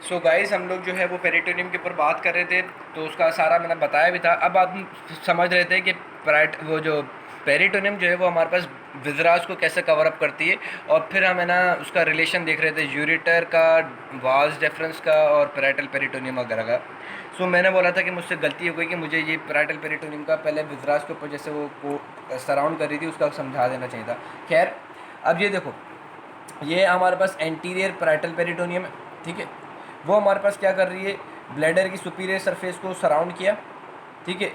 So guys हम लोग जो है वो पेरिटोनियम के ऊपर बात कर रहे थे, तो उसका सारा मैंने बताया भी था। अब आप समझ रहे थे कि वो जो पेरिटोनियम जो है वो हमारे पास विजरास को कैसे कवर अप करती है, और फिर हम है ना उसका रिलेशन देख रहे थे यूरेटर का, वाल्स डिफरेंस का और पैराइटल पेरिटोनियम वगैरह का। सो मैंने बोला था कि मुझसे गलती हो गई कि मुझे ये पैराइटल पेरिटोनियम का पहले विजरास के ऊपर जैसे वो सराउंड कर रही थी उसका समझा देना चाहिए था। खैर, अब ये देखो, ये हमारे पास एंटीरियर पैराइटल पेरिटोनियम है, ठीक है। वो हमारे पास क्या कर रही है, ब्लैडर की सुपीरियर सरफेस को सराउंड किया, ठीक है।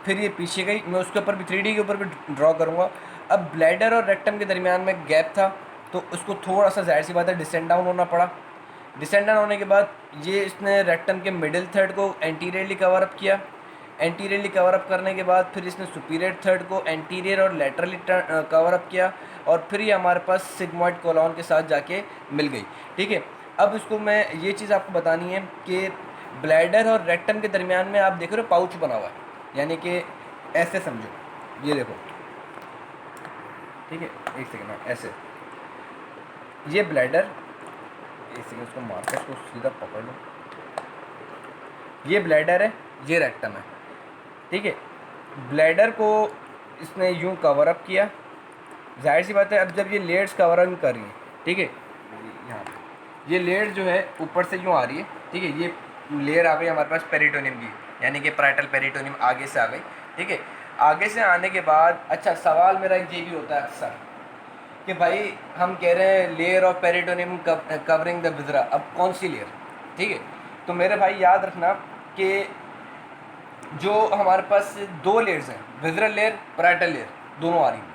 फिर ये पीछे गई, मैं उसके ऊपर भी 3D के ऊपर भी ड्रॉ करूँगा। अब ब्लैडर और रेक्टम के दरमियान में गैप था, तो उसको थोड़ा सा जाहिर सी बात है डिसेंड डाउन होना पड़ा। डिसेंड डाउन होने के बाद ये इसने रेक्टम के मिडिल थर्ड को एंटीरियरली कवर अप किया। एंटीरियरली कवर अप करने के बाद फिर इसने सुपीरियर थर्ड को एंटीरियर और लेटरली कवर अप किया, और फिर ये हमारे पास सिग्मॉइड कोलॉन के साथ जाके मिल गई, ठीक है। अब इसको मैं ये चीज़ आपको बतानी है कि ब्लैडर और रेक्टम के दरमियान में आप देख रहे हो पाउच बना हुआ है, यानी कि ऐसे समझो, ये देखो, ठीक है। एक सेकेंड, ऐसे, ये ब्लैडर, एक सेकेंड उसको मार्कर को सीधा पकड़ लो, ये ब्लैडर है, ये रेक्टम है, ठीक है। ब्लैडर को इसने यूं कवर अप किया, जाहिर सी बात है अब जब ये लेयर्स कवर अप कर रही है, ठीक है, यहाँ पे ये लेयर जो है ऊपर से यूं आ रही है, ठीक है। ये लेयर आ गई हमारे पास पेरिटोनियम की, यानी कि पैराइटल पेरिटोनियम आगे से आ गई, ठीक है। आगे से आने के बाद अच्छा सवाल मेरा ये भी होता है अक्सर कि भाई हम कह रहे हैं layer of peritoneum covering the viscera, अब कौन सी लेयर, ठीक है। तो मेरे भाई याद रखना कि जो हमारे पास दो लेयर्स हैं, विजरल लेयर, पैराइटल लेयर, दोनों आ रही हैं,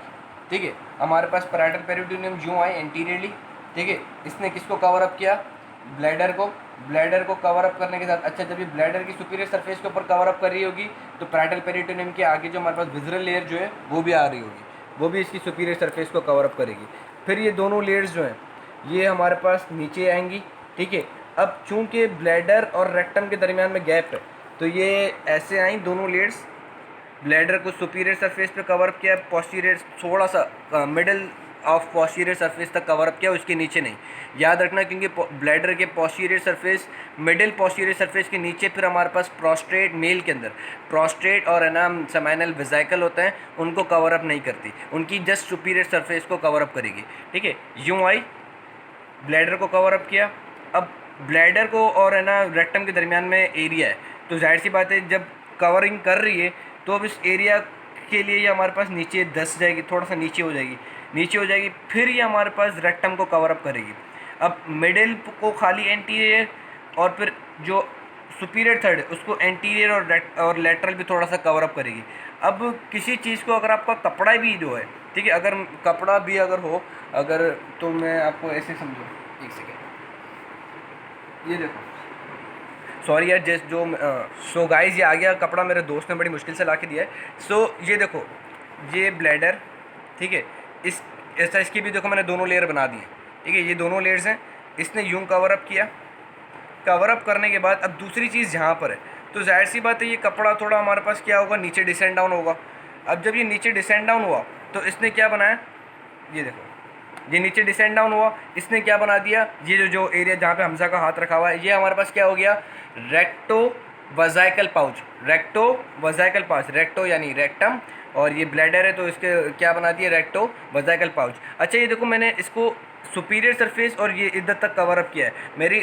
ठीक है। हमारे पास पैराइटल पेरिटोनियम जो आए एंटीरियरली, ठीक है। इसने किसको कवर अप किया, ब्लैडर को। ब्लैडर को कवर अप करने के साथ अच्छा जब ये ब्लैडर की सुपीरियर सरफेस के ऊपर कवर अप कर रही होगी, तो पैराइटल पेरिटोनियम के आगे जो हमारे पास विजरल लेयर जो है वो भी आ रही होगी, वो भी इसकी सुपीरियर सरफेस को कवर अप करेगी। फिर ये दोनों लेयर्स जो हैं ये हमारे पास नीचे आएंगी, ठीक है। अब चूंकि ब्लैडर और रेक्टम के दरमियान में गैप है, तो ये ऐसे आई दोनों लेयर्स, ब्लैडर को सुपीरियर सरफेस पे कवर अप किया, पोस्टीरियर थोड़ा सा मिडिल ऑफ पोस्टीरियर सरफेस तक कवर अप किया, उसके नीचे नहीं। याद रखना, क्योंकि ब्लैडर के posterior surface, middle posterior surface के नीचे फिर हमारे पास प्रोस्ट्रेट, मेल के अंदर प्रोस्ट्रेट और है ना सेमाइनल वेसिकल होते हैं, उनको कवर अप नहीं करती, उनकी जस्ट सुपीरियर सरफेस को कवर अप करेगी, ठीक है। यूँ आई, ब्लैडर को कवर अप किया। अब ब्लैडर को और है ना रेक्टम के दरमियान में एरिया है, तो जाहिर सी बात है जब कवरिंग कर रही है तो अब इस एरिया के लिए ये हमारे पास नीचे धस जाएगी, थोड़ा सा नीचे हो जाएगी, नीचे हो जाएगी, फिर ये हमारे पास रेक्टम को कवर अप करेगी। अब मिडिल को खाली एंटीरियर, और फिर जो सुपीरियर थर्ड है उसको एंटीरियर और लेटरल भी थोड़ा सा कवर अप करेगी। अब किसी चीज़ को अगर आपका कपड़ा भी जो है, ठीक है, अगर कपड़ा भी अगर हो, अगर, तो मैं आपको ऐसे समझो, एक सेकेंड, ये देखो, सॉरी यार, जैस जो सो गाइस ये आ गया कपड़ा, मेरे दोस्त ने बड़ी मुश्किल से ला के दिया है। सो ये देखो, ये ब्लैडर, ठीक है, इस ऐसा इसकी भी देखो मैंने दोनों लेयर बना दिए, ठीक है। ये दोनों लेयर्स हैं, इसने यूं कवर अप किया। कवर अप करने के बाद अब दूसरी चीज़ यहाँ पर है, तो जाहिर सी बात है ये कपड़ा थोड़ा हमारे पास क्या होगा, नीचे डिसेंड डाउन होगा। अब जब ये नीचे डिसेंड डाउन हुआ तो इसने क्या बनाया, ये देखो, ये नीचे डिसेंड डाउन हुआ, इसने क्या बना दिया, ये जो जो एरिया जहाँ पे हमजा का हाथ रखा हुआ है, ये हमारे पास क्या हो गया, recto vesical pouch. Recto vesical pouch, recto यानी रेक्टम, और ये ब्लैडर है तो इसके क्या बना दिया, रेक्टो वजाइकल पाउच। अच्छा ये देखो, मैंने इसको सुपीरियर सरफेस और ये इधर तक कवर अप किया है,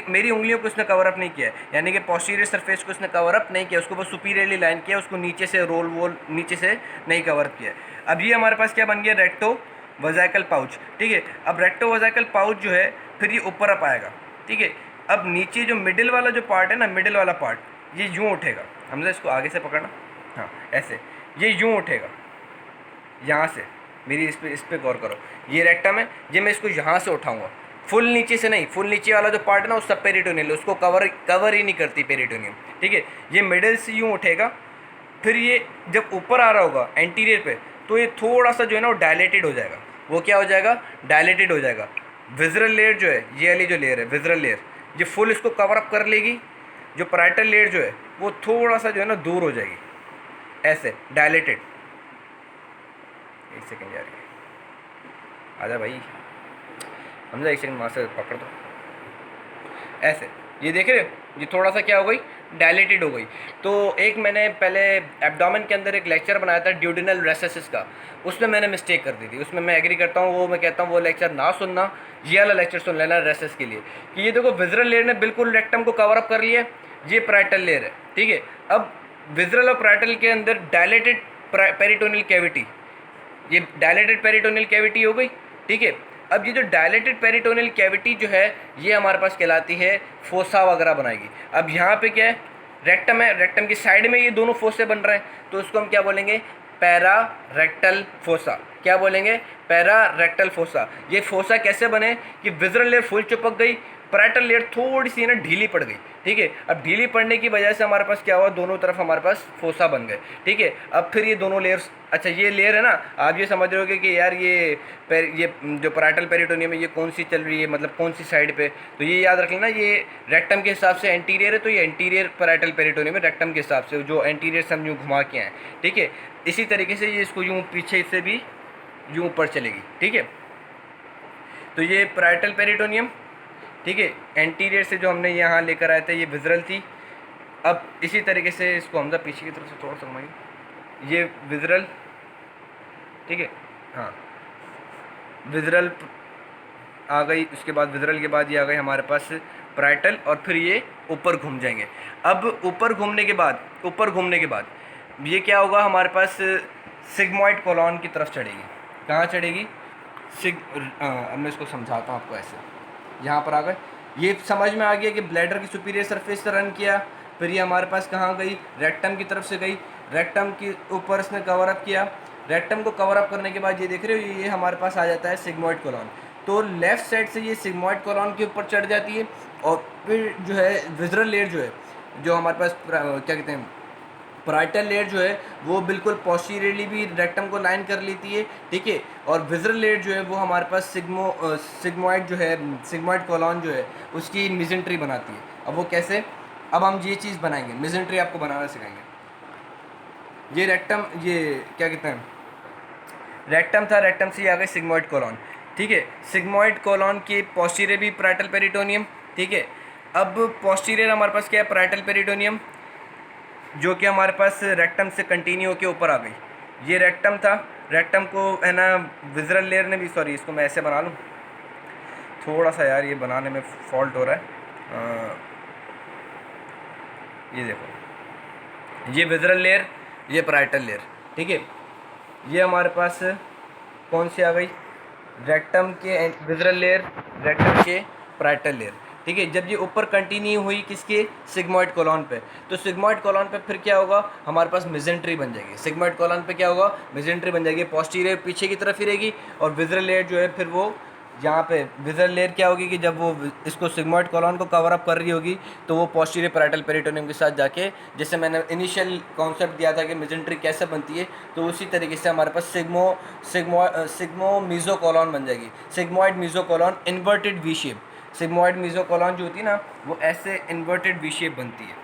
मेरी उंगलियों को इसने कवर अप नहीं किया है, यानी कि पोस्टीरियर सरफेस को इसने कवर अप नहीं किया, उसको बस सुपीरियरली लाइन किया, उसको नीचे से रोल वोल नीचे से नहीं कवर किया है। अब ये हमारे पास क्या बन गया, रेक्टो वजाइकल पाउच, ठीक है। अब रेक्टो वजाइकल पाउच जो है फिर ये ऊपर अप आएगा, ठीक है। अब नीचे जो मिडिल वाला जो पार्ट है ना, मिडिल वाला पार्ट, ये यूँ उठेगा, हमने इसको आगे से पकड़ना, हाँ ऐसे, ये यूँ उठेगा यहाँ से, मेरी इस पे गौर करो, ये रेक्टम है, ये मैं इसको यहाँ से उठाऊंगा, फुल नीचे से नहीं, फुल नीचे वाला जो पार्ट है ना उस सब पेरिटोनियल, उसको कवर ही नहीं करती पेरिटोनियम, ठीक है। ये मिडिल से यूँ उठेगा, फिर ये जब ऊपर आ रहा होगा एंटीरियर पे, तो ये थोड़ा सा जो है ना वो डायलेटेड हो जाएगा, वो क्या हो जाएगा, डायलेटेड हो जाएगा। विजरल लेयर जो है, ये वाली जो लेयर है विजरल लेयर, ये फुल इसको कवर अप कर लेगी। जो पैराइटल लेयर जो है वो थोड़ा सा जो है ना दूर हो जाएगी, ऐसे डायलेटेड। एक सेकेंड यार, आजा भाई, हमजा एक सेकंड वहाँ से पकड़ दो, ऐसे ये देख रहे हो, ये थोड़ा सा क्या हो गई, डायलेटेड हो गई। तो एक मैंने पहले एब्डोमेन के अंदर एक लेक्चर बनाया था ड्यूडिनल रेसेसिस का, उसमें मैंने मिस्टेक कर दी थी, उसमें मैं एग्री करता हूँ, वो मैं कहता हूँ वो लेक्चर ना सुनना, ये वाला लेक्चर सुन लेना रेसेस के लिए, कि ये देखो विजरल लेयर ने बिल्कुल रेक्टम को कवर अप कर लिया, ये पैराइटल लेयर है, ठीक है। अब विजरल और पैराइटल के अंदर डायलेटेड पेरिटोनियल कैविटी, ये डायलेटेड पेरिटोनियल कैविटी हो गई, ठीक है। अब ये जो डायलेटेड पेरिटोनियल कैविटी जो है ये हमारे पास कहलाती है फोसा वगैरह बनाएगी। अब यहाँ पे क्या है, रेक्टम है, रेक्टम की साइड में ये दोनों फोसे बन रहे हैं, तो उसको हम क्या बोलेंगे, पैरा रेक्टल फोसा। क्या बोलेंगे, पैरा रेक्टल फोसा। ये फोसा कैसे बने कि विजरल लेयर फुल चिपक गई, पैराइटल लेयर थोड़ी सी ना ढीली पड़ गई, ठीक है। अब ढीली पड़ने की वजह से हमारे पास क्या हुआ, दोनों तरफ हमारे पास फोसा बन गए, ठीक है। अब फिर ये दोनों लेयर्स, अच्छा ये लेयर है ना, आप ये समझ रहे होगे कि यार ये जो पैराइटल पेरिटोनियम है ये कौन सी चल रही है, मतलब कौन सी साइड पे, तो ये याद रख लेना, ये रेक्टम के हिसाब से एंटीरियर है, तो ये एंटीरियर पैराइटल पेरिटोनियम है रेक्टम के हिसाब से, जो एंटीरियर से हम यूँ घुमा के आए, ठीक है। इसी तरीके से ये इसको यूँ पीछे से भी यूँ ऊपर चलेगी, ठीक है। तो ये पैराइटल पेरिटोनियम, ठीक है, एंटीरियर से जो हमने यहाँ लेकर आए थे ये विजरल थी। अब इसी तरीके से इसको हम पीछे की तरफ से थोड़ा सा घुमाइए, ये विजरल, ठीक है, हाँ विजरल आ गई, उसके बाद विजरल के बाद ये आ गई हमारे पास पैराइटल, और फिर ये ऊपर घूम जाएंगे। अब ऊपर घूमने के बाद ये क्या होगा, हमारे पास सिग्मॉइड कॉलोन की तरफ चढ़ेगी। कहाँ चढ़ेगी, अब मैं इसको समझाता हूँ आपको ऐसे, यहाँ पर आ गए, ये समझ में आ गया कि ब्लैडर की सुपीरियर सरफेस से रन किया, फिर ये हमारे पास कहाँ गई, रेक्टम की तरफ से गई, रेक्टम के ऊपर इसने कवर अप किया, रेक्टम को कवर अप करने के बाद ये देख रहे हो ये हमारे पास आ जाता है सिग्मॉइड कॉलोन। तो लेफ्ट साइड से ये सिग्मॉइड कॉलोन के ऊपर चढ़ जाती है, और फिर जो है विजरल लेयर जो है, जो हमारे पास क्या कहते हैं, पैराइटल लेयर जो है वो बिल्कुल पोस्टीरियरली भी रेक्टम को लाइन कर लेती है, ठीक है। और विजरल लेयर जो है वो हमारे पास सिग्मॉइड जो है, सिग्मॉइड कॉलोन जो है उसकी मिजेंट्री बनाती है। अब वो कैसे, अब हम ये चीज़ बनाएंगे, मिजेंट्री आपको बनाना सिखाएंगे। ये रेक्टम, ये क्या कहते हैं, रेक्टम था, रेक्टम से आ गए सिग्मॉइड कॉलोन, ठीक है। सिग्मॉइड कॉलोन के पोस्टीरियर भी पैराइटल पेरिटोनियम, ठीक है। अब पोस्टीरियर हमारे पास क्या है, पैराइटल पेरिटोनियम, जो कि हमारे पास रेक्टम से कंटिन्यू होकर ऊपर आ गई। ये रेक्टम था, रेक्टम को है ना विजरल लेयर ने भी, सॉरी इसको मैं ऐसे बना लूँ, थोड़ा सा यार ये बनाने में फॉल्ट हो रहा है, ये देखो, ये विजरल लेयर, ये पैराइटल लेयर, ठीक है। ये हमारे पास कौन सी आ गई, रेक्टम के विजरल लेयर, रेक्टम के पैराइटल लेयर, ठीक है। जब ये ऊपर कंटिन्यू हुई किसके, सिग्मॉइड कॉलोन पे, तो सिग्मॉइड कॉलोन पे फिर क्या होगा, हमारे पास मिजेंट्री बन जाएगी। सिग्मॉइड कॉलोन पे क्या होगा, मिजेंट्री बन जाएगी, पोस्टीरियर पीछे की तरफ ही रहेगी, और विजरल लेयर जो है फिर वो यहाँ पे विजरल लेयर क्या होगी कि जब वो इसको सिग्मॉइड कॉलोन को कवर अप कर रही होगी तो वो पोस्टीरियर पैराइटल पेरिटोनियम के साथ जाके, जैसे मैंने इनिशियल कॉन्सेप्ट दिया था कि मिजेंट्री कैसे बनती है, तो उसी तरीके से हमारे पास सिग्मो मीजो कॉलोन बन जाएगी। Sigmoid mesocolon inverted V shape, sigmoid mesocolon जो होती है ना वो ऐसे इन्वर्टेड वी शेप बनती है,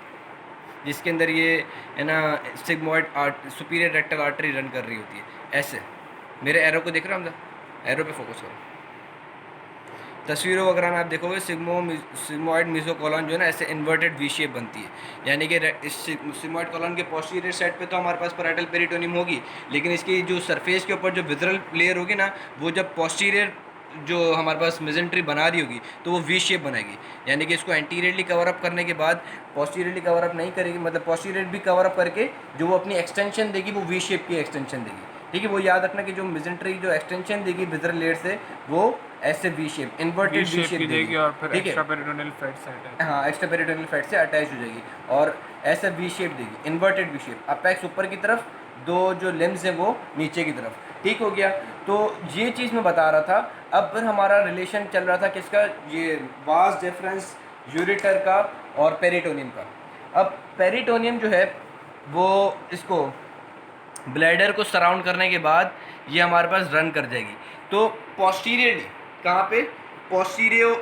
जिसके अंदर ये है ना sigmoid superior rectal artery run कर रही होती है ऐसे। मेरे एरो को देख रहे हो हम, एरो पे फोकस करो, तस्वीरों वगैरह में आप देखोगे सिग्मॉइड मीजो कॉलोन जो है ना ऐसे इन्वर्टेड वी शेप बनती है, यानी कि इस सिग्मॉइड कॉलोन के पोस्टीरियर साइड पे तो हमारे पास पैराइटल पेरिटोनियम होगी, लेकिन इसकी जो सरफेस के ऊपर जो विजरल लेयर होगी ना, वो जब पोस्टीरियर जो हमारे पास मिजेंट्री बना रही होगी तो वो वी शेप बनाएगी, यानी कि इसको एंटीरियरली कवर अप करने के बाद पोस्टीरियरली कवर अप नहीं करेगी, मतलब पोस्टीरियर भी कवर अप करके जो वो अपनी एक्सटेंशन देगी वो वी शेप की एक्सटेंशन देगी, ठीक है। वो याद रखना कि जो मिजेंट्री जो एक्सटेंशन देगी विजरल लेयर से वो ऐसे V shape, inverted V shape देगी, और फिर ठीक है। एक्स्ट्रा पेरिटोनियल फैट से अटैच, हाँ एक्स्ट्रा पेरिटोनियल फैट से अटैच हो जाएगी और ऐसा वी शेप देगी, इन्वर्टेड वी शेप, अपेक्स ऊपर की तरफ, दो जो लिम्स हैं वो नीचे की तरफ, ठीक हो गया। तो ये चीज़ मैं बता रहा था। अब फिर हमारा रिलेशन चल रहा था किसका, ये वास्ट डिफरेंस यूरेटर का और पेरिटोनियम का। अब पेरिटोनियम जो है वो इसको ब्लैडर को सराउंड करने के बाद ये हमारे पास रन कर जाएगी, तो पोस्टीरियरली कहाँ पे, posterior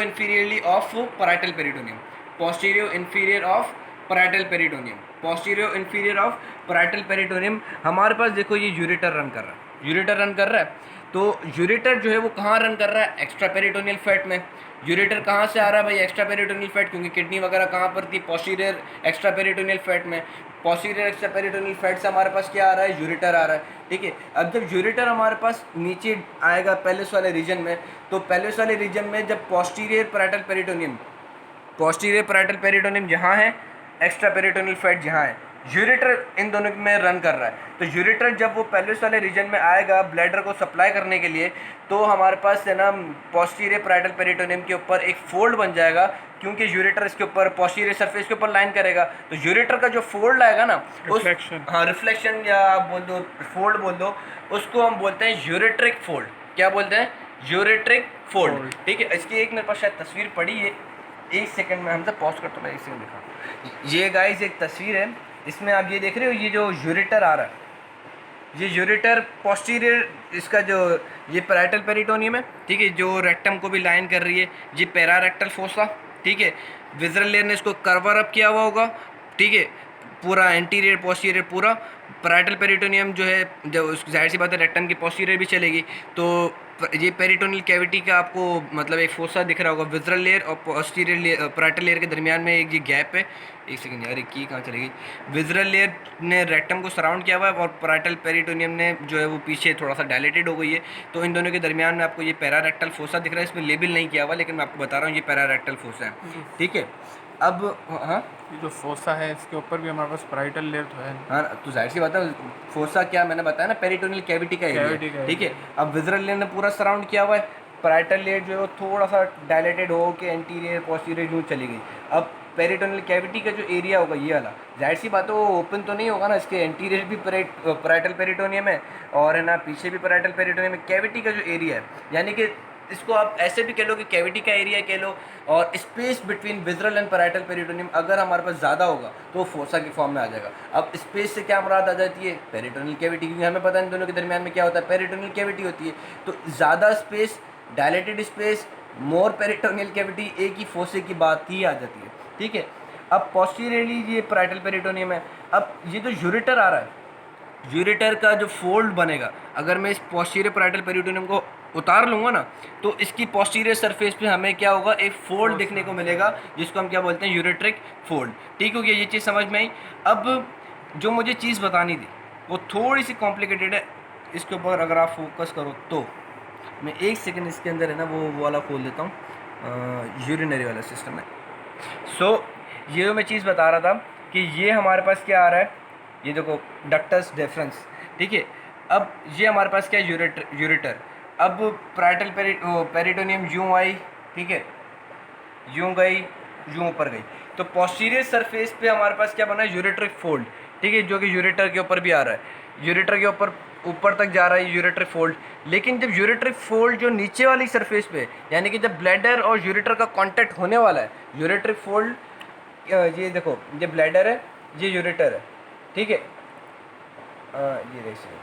inferiorly of parietal peritoneum, posterior inferior of parietal peritoneum, posterior inferior of parietal peritoneum. हमारे पास देखो ये यूरेटर रन कर रहा है, यूरेटर रन कर रहा है, तो यूरेटर जो है वो कहाँ रन कर रहा है, एक्स्ट्रा पेरिटोनियल फैट में। यूरेटर कहाँ से आ रहा है भाई, एक्स्ट्रा पेरिटोनियल फैट, क्योंकि किडनी वगैरह कहाँ पर थी, पोस्टीरियर एक्स्ट्रा पेरिटोनियल फैट में। पोस्टीरियर एक्स्ट्रा पेरिटोनियल फैट से हमारे पास क्या आ रहा है, यूरेटर आ रहा है, ठीक है। अब जब यूरेटर हमारे पास नीचे आएगा पेलेस वाले रीजन में, तो पेलेस वाले रीजन में जब पोस्टीरियर पैराइटल पेरिटोनियम जहाँ है, एक्स्ट्रा पेरिटोनियल फैट जहाँ है, यूरेटर इन दोनों में रन कर रहा है। तो यूरेटर जब वो पेल्विस वाले रीजन में आएगा ब्लैडर को सप्लाई करने के लिए, तो हमारे पास है ना पोस्टीरियर पैराइटल पेरिटोनियम के ऊपर एक फोल्ड बन जाएगा, क्योंकि यूरेटर इसके ऊपर पोस्टीरियर सरफेस के ऊपर लाइन करेगा। तो यूरेटर का जो फोल्ड आएगा ना, रिफ्लेक्शन, हाँ रिफ्लेक्शन या आप बोल दो फोल्ड बोल दो, उसको हम बोलते हैं यूरेट्रिक फोल्ड। क्या बोलते हैं, यूरेट्रिक फोल्ड, ठीक है। इसकी एक मेरे पास शायद तस्वीर पड़ी है, एक सेकंड में हमसे पॉज करता हूँ, मैं एक सेकंड दिखा। ये गाइस एक तस्वीर है, इसमें आप ये देख रहे हो, ये जो यूरेटर आ रहा है, ये यूरेटर पोस्टीरियर, इसका जो ये पैराइटल पेरिटोनियम है, ठीक है, जो रेक्टम को भी लाइन कर रही है, ये पैरारेक्टल फोसा, ठीक है। विजरल लेयर ने इसको कर्वर अप किया हुआ होगा, ठीक है, पूरा एंटीरियर पोस्टीरियर पूरा। पैराइटल पेरिटोनियम जो है, जब जाहिर सी बात है रेक्टम की पोस्टीरियर भी चलेगी, तो ये पेरिटोनियल कैविटी का आपको मतलब एक फोसा दिख रहा होगा, विजरल लेयर और पोस्टीरियर लेयर, पैराइटल लेयर के दरमियान में एक ये गैप है। एक सेकंड यार, की कहाँ चलेगी। विजरल लेयर ने रेक्टम को सराउंड किया हुआ है और पैराइटल पेरिटोनियम ने जो है वो पीछे थोड़ा सा डायलेटेड हो गई है। तो इन दोनों के दरमियान में आपको ये पैरारेक्टल फोसा दिख रहा है, इसमें लेबल नहीं किया हुआ, लेकिन मैं आपको बता रहा हूँ ये पैरारेक्टल फोसा है, ठीक है। अब हाँ, ये जो फोसा है इसके ऊपर भी हमारे पास पैराइटल लेयर तो है। हाँ तो जाहिर सी बात है, फोसा क्या मैंने बताया ना, पेरिटोनियल कैविटी का एरिया, ठीक है। अब विजरल लेयर ने पूरा सराउंड किया हुआ है, पैराइटल लेयर जो है वो थोड़ा सा डायलेटेड हो के एंटीरियर पोस्टीरियर यूँ चली गई। अब पेरिटोनियल कैविटी का जो एरिया होगा ये वाला, जाहिर सी बात है वो ओपन तो नहीं होगा ना, इसके एंटीरियर भी पैराइटल पेरिटोनियम है और है ना पीछे भी पैराइटल पेरिटोनियम है। कैविटी का जो एरिया है, यानी कि इसको आप ऐसे भी कह लो कि कैविटी का एरिया कह लो, और space between visceral and parietal peritoneum अगर हमारे पास ज़्यादा होगा तो फोसा की फॉर्म में आ जाएगा। अब स्पेस से क्या मुराद आ जाती है, पेरिटोनियल कैविटी, क्योंकि हमें पता है इन दोनों के दरमियान में क्या होता है, पेरिटोनियल कैविटी होती है। तो ज़्यादा स्पेस, डायलेटेड स्पेस, मोर पेरिटोनियल कैविटी, एक ही फोसे की बात ही आ जाती है, ठीक है। अब पोस्टीरियरली ये पैराइटल पेरिटोनियम है। अब ये जो यूरेटर आ रहा है, यूरेटर का जो फोल्ड बनेगा, अगर मैं इस पोस्टीरियर पैराइटल पेरिटोनियम को उतार लूँगा ना, तो इसकी पोस्टीरियर सरफेस पे हमें क्या होगा, एक फोल्ड देखने को मिलेगा, जिसको हम क्या बोलते हैं, यूरेट्रिक फोल्ड, ठीक हो गया। ये चीज़ समझ में आई। अब जो मुझे चीज़ बतानी थी वो थोड़ी सी कॉम्प्लिकेटेड है, इसके ऊपर अगर आप फोकस करो तो मैं एक सेकेंड इसके अंदर है ना वो वाला खोल देता हूँ, यूरिनरी वाला सिस्टम है। सो ये मैं चीज़ बता रहा था कि ये हमारे पास क्या आ रहा है, ये देखो डक्टस डेफरेंस, ठीक है। अब ये हमारे पास क्या है, यूरेटर। अब पैराइटल पेरिटोनियम यूँ आई, ठीक है, यूँ गई, यूँ ऊपर गई, तो पोस्टीरियर सरफेस पे हमारे पास क्या बना है, यूरेट्रिक फोल्ड, ठीक है, जो कि यूरेटर के ऊपर भी आ रहा है, यूरेटर के ऊपर तक जा रहा है यूरेट्रिक फोल्ड। लेकिन जब यूरेट्रिक फोल्ड जो नीचे वाली सरफेस पे, यानी कि जब ब्लैडर और यूरेटर का कांटेक्ट होने वाला है, यूरेट्रिक फोल्ड, ये देखो ये ब्लैडर है, ये यूरेटर है, ठीक है, ये देखिए,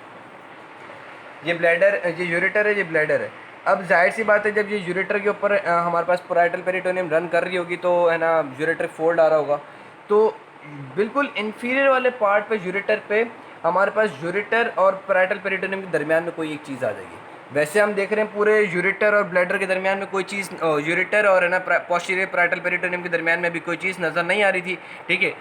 ये ब्लैडर, ये यूरेटर है, ये ब्लैडर है। अब जाहिर सी बात है, जब ये यूरेटर के ऊपर हमारे पास पैराइटल पेरिटोनियम रन कर रही होगी, तो है ना यूरेट्रिक फोल्ड आ रहा होगा, तो बिल्कुल इंफीरियर वाले पार्ट पे, यूरेटर पे हमारे पास यूरेटर और पैराइटल पेरिटोनियम के दरमियान में कोई एक चीज़ आ जाएगी। वैसे हम देख रहे हैं पूरे यूरेटर और ब्लैडर के दरमियान में कोई चीज़, यूरेटर और है ना पोस्टीरियर पैराइटल पेरिटोनियम के दरमियान में भी कोई चीज़ नज़र नहीं आ रही थी, ठीक है।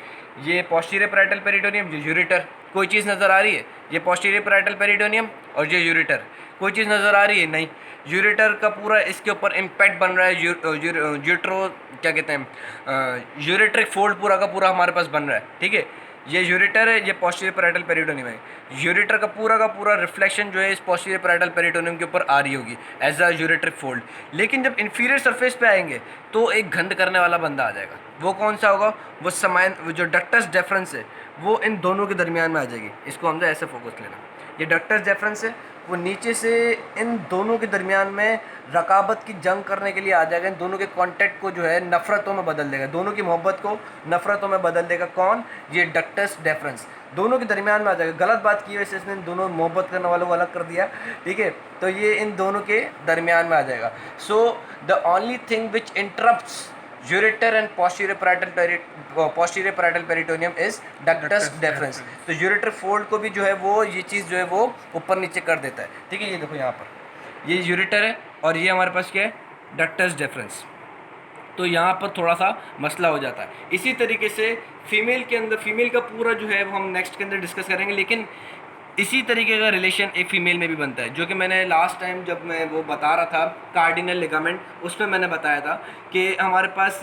ये पोस्टीरियर पैराइटल पेरिटोनियम, ये यूरेटर, कोई चीज़ नज़र आ रही है, ये पोस्टीरियर पैराइटल पेरिटोनियम और ये यूरेटर, कोई चीज़ नज़र आ रही है नहीं। यूरेटर का पूरा इसके ऊपर इम्पैक्ट बन रहा है, यूट्रो क्या कहते हैं, यूरेट्रिक फोल्ड पूरा का पूरा हमारे पास बन रहा है, ठीक है। ये यूरेटर है, ये पोस्टीरियर पैराइटल पेरिटोनियम है। यूरेटर का पूरा रिफ्लेक्शन जो है इस पोस्टीरियर पैराइटल पेरिटोनियम के ऊपर आ रही होगी एज अ यूरेट्रिक फोल्ड। लेकिन जब इन्फीरियर सरफेस पे आएंगे तो एक घंध करने वाला बंदा आ जाएगा। वो कौन सा होगा, वो समान, वो जो डक्टस डेफरेंस है वो इन दोनों के दरमियान में आ जाएगी। इसको हम ऐसे फोकस लेना, ये डक्टस डेफरेंस है, वो नीचे से इन दोनों के दरमियान में रकाबत की जंग करने के लिए आ जाएगा। इन दोनों के कांटेक्ट को जो है नफ़रतों में बदल देगा, दोनों की मोहब्बत को नफ़रतों में बदल देगा। कौन, ये डक्टस डेफरेंस दोनों के दरमियान में आ जाएगा। गलत बात की वजह से इसने दोनों मोहब्बत करने वालों को अलग कर दिया, ठीक है, तो ये इन दोनों के दरमियान में आ जाएगा। So the only thing which interrupts ureter and posterior parietal peritoneum is ductus deference. तो यूरेटर फोल्ड को भी जो है वो ये चीज़ जो है वो ऊपर नीचे कर देता है, ठीक है। ये देखो यहाँ पर ये यूरेटर है और ये हमारे पास क्या है, डक्टस डिफरेंस। तो यहाँ पर थोड़ा सा मसला हो जाता है। इसी तरीके से फीमेल के अंदर, फीमेल का पूरा जो है वो हम नेक्स्ट के अंदर डिस्कस करेंगे, लेकिन इसी तरीके का रिलेशन एक फ़ीमेल में भी बनता है, जो कि मैंने लास्ट टाइम जब मैं वो बता रहा था कार्डिनल लिगामेंट, उसमें मैंने बताया था कि हमारे पास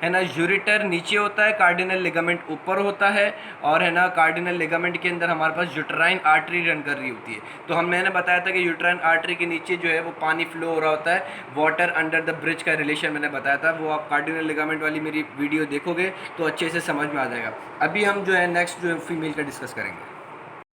है ना यूरेटर नीचे होता है, कार्डिनल लिगामेंट ऊपर होता है, और है ना कार्डिनल लिगामेंट के अंदर हमारे पास यूट्राइन आर्टरी रन कर रही होती है। तो मैंने बताया था कि यूट्राइन आर्टरी के नीचे जो है वो पानी फ्लो हो रहा होता है, वाटर अंडर द ब्रिज का रिलेशन मैंने बताया था। वो आप कार्डिनल लिगामेंट वाली मेरी वीडियो देखोगे तो अच्छे से समझ में आ जाएगा। अभी हम जो है नेक्स्ट जो है फीमेल का डिस्कस करेंगे।